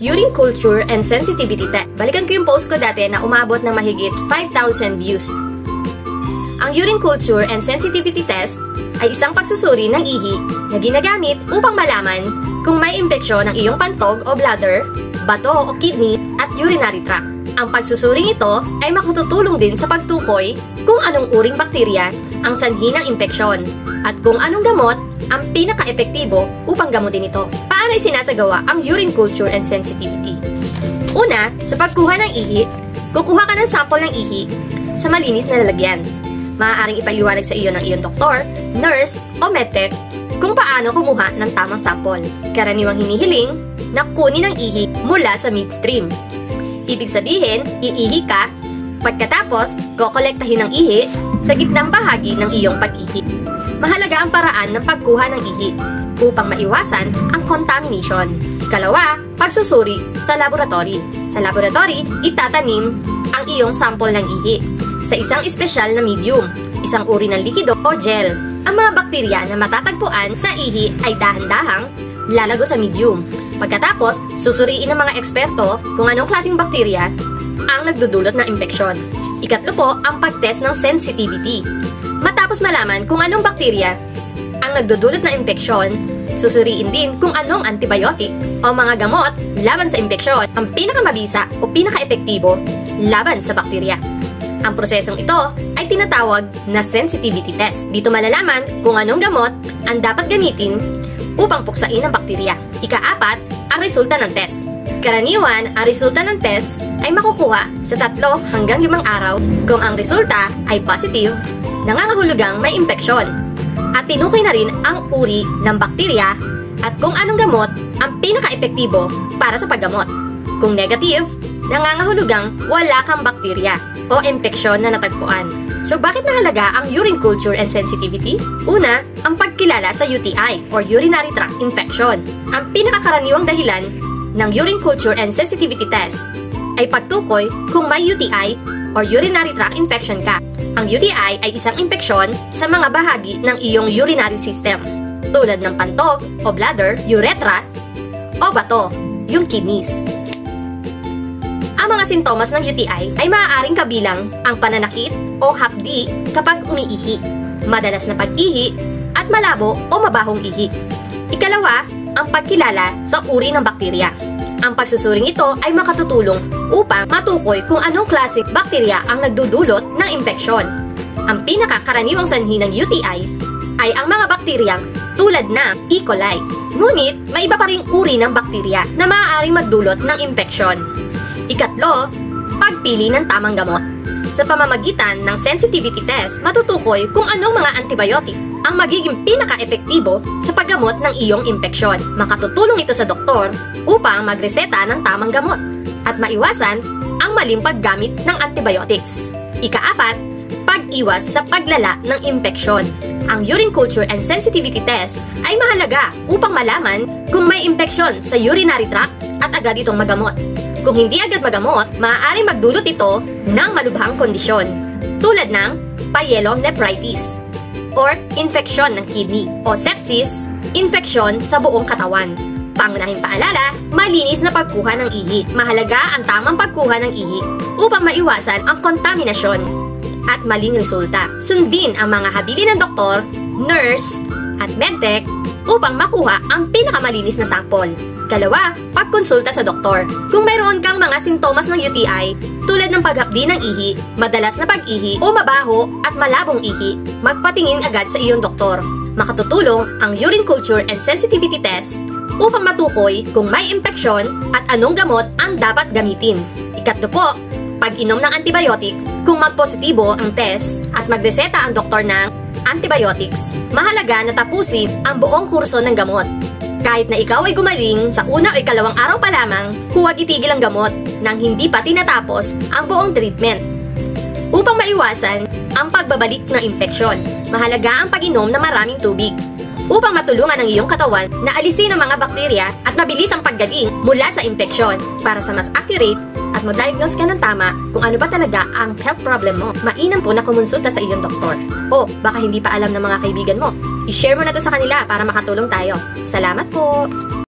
Urine culture and sensitivity test. Balikan ko yung post ko dati na umabot ng mahigit 5,000 views. Ang urine culture and sensitivity test ay isang pagsusuri ng ihi na ginagamit upang malaman kung may impeksyon ng iyong pantog o bladder, bato o kidney at urinary tract. Ang pagsusuring ito ay makatutulong din sa pagtukoy kung anong uring bakterya ang sanhi ng impeksyon at kung anong gamot ang pinaka-epektibo upang gamutin ito. Paano isinasagawa ang urine culture and sensitivity? Una, sa pagkuha ng ihi, kukuha ka ng sample ng ihi sa malinis na lalagyan. Maaaring ipaliwanag sa iyo ng iyong doktor, nurse o medtech kung paano kumuha ng tamang sample. Karaniwang hinihiling na kunin ang ihi mula sa midstream. Ibig sabihin, iihi ka, pagkatapos, kokolektahin ang ihi sa gitnang bahagi ng iyong pag-ihi. Mahalaga ang paraan ng pagkuha ng ihi upang maiwasan ang contamination. Ikalawa, pagsusuri sa laboratory. Sa laboratory, itatanim ang iyong sample ng ihi sa isang espesyal na medium, isang uri ng likido o gel. Ang mga bakterya na matatagpuan sa ihi ay dahan-dahang lalago sa medium. Pagkatapos, susuriin ng mga eksperto kung anong klaseng bakterya ang nagdudulot ng impeksyon. Ikatlo po, ang pagtest ng sensitivity. Matapos malaman kung anong bakterya ang nagdudulot ng impeksyon, susuriin din kung anong antibiotic o mga gamot laban sa impeksyon ang pinakamabisa o pinaka-epektibo laban sa bakterya. Ang prosesong ito ay tinatawag na sensitivity test. Dito malalaman kung anong gamot ang dapat gamitin upang puksain ang bakterya. Ika-apat, ang resulta ng test. Karaniwan, ang resulta ng test ay makukuha sa 3 hanggang 5 araw. Kung ang resulta ay positive, nangangahulugang may impeksyon. At tinukoy na rin ang uri ng bakterya at kung anong gamot ang pinaka-epektibo para sa paggamot. Kung negative, nangangahulugang wala kang bakterya o impeksyon na natagpuan. So bakit mahalaga ang urine culture and sensitivity? Una, ang pagkilala sa UTI or urinary tract infection. Ang pinakakaraniwang dahilan ng urine culture and sensitivity test ay pagtukoy kung may UTI or urinary tract infection ka. Ang UTI ay isang impeksyon sa mga bahagi ng iyong urinary system tulad ng pantog o bladder, urethra o bato, yung kidneys. Ang mga sintomas ng UTI ay maaaring kabilang ang pananakit o hapdi kapag umiihi, madalas na pag-ihi, at malabo o mabahong ihi. Ikalawa, ang pagkilala sa uri ng bakterya. Ang pagsusuring ito ay makatutulong upang matukoy kung anong klaseng bakterya ang nagdudulot ng impeksyon. Ang pinakakaraniwang sanhi ng UTI ay ang mga bakteryang tulad ng E. coli. Ngunit, may iba pa ring uri ng bakterya na maaaring magdulot ng impeksyon. Ikatlo, pagpili ng tamang gamot. Sa pamamagitan ng sensitivity test, matutukoy kung anong mga antibiotic ang magiging pinaka-epektibo sa paggamot ng iyong impeksyon. Makatutulong ito sa doktor upang magreseta ng tamang gamot at maiwasan ang maling paggamit ng antibiotics. Ika-4, pag-iwas sa paglala ng impeksyon. Ang urine culture and sensitivity test ay mahalaga upang malaman kung may impeksyon sa urinary tract at agad itong magamot. Kung hindi agad magamot, maaaring magdulot ito ng malubhang kondisyon tulad ng pyelonephritis or infeksyon ng kidney o sepsis, infeksyon sa buong katawan. Pangunahing paalala, malinis na pagkuha ng ihi. Mahalaga ang tamang pagkuha ng ihi upang maiwasan ang kontaminasyon at maling resulta. Sundin ang mga habili ng doktor, nurse, at medtech upang makuha ang pinakamalinis na sample. Ikalawa, pagkonsulta sa doktor. Kung mayroon kang mga sintomas ng UTI, tulad ng paghapdi ng ihi, madalas na pag-ihi o mabaho at malabong ihi, magpatingin agad sa iyong doktor. Makatutulong ang urine culture and sensitivity test upang matukoy kung may impeksyon at anong gamot ang dapat gamitin. Ikatlo po, pag-inom ng antibiotics. Kung magpositibo ang test at magreseta ang doktor ng antibiotics, mahalaga na tapusin ang buong kurso ng gamot. Kahit na ikaw ay gumaling sa una o ikalawang araw pa lamang, huwag itigil ang gamot nang hindi pa tinatapos ang buong treatment. Upang maiwasan ang pagbabalik ng impeksyon, mahalaga ang pag-inom ng maraming tubig upang matulungan ang iyong katawan na alisin ang mga bakterya at mabilis ang paggaling mula sa impeksyon para sa mas accurate at ma-diagnose ka ng tama kung ano ba talaga ang health problem mo. Mainam po na kumonsulta sa iyong doktor. O baka hindi pa alam ng mga kaibigan mo, i-share mo na to sa kanila para makatulong tayo. Salamat po!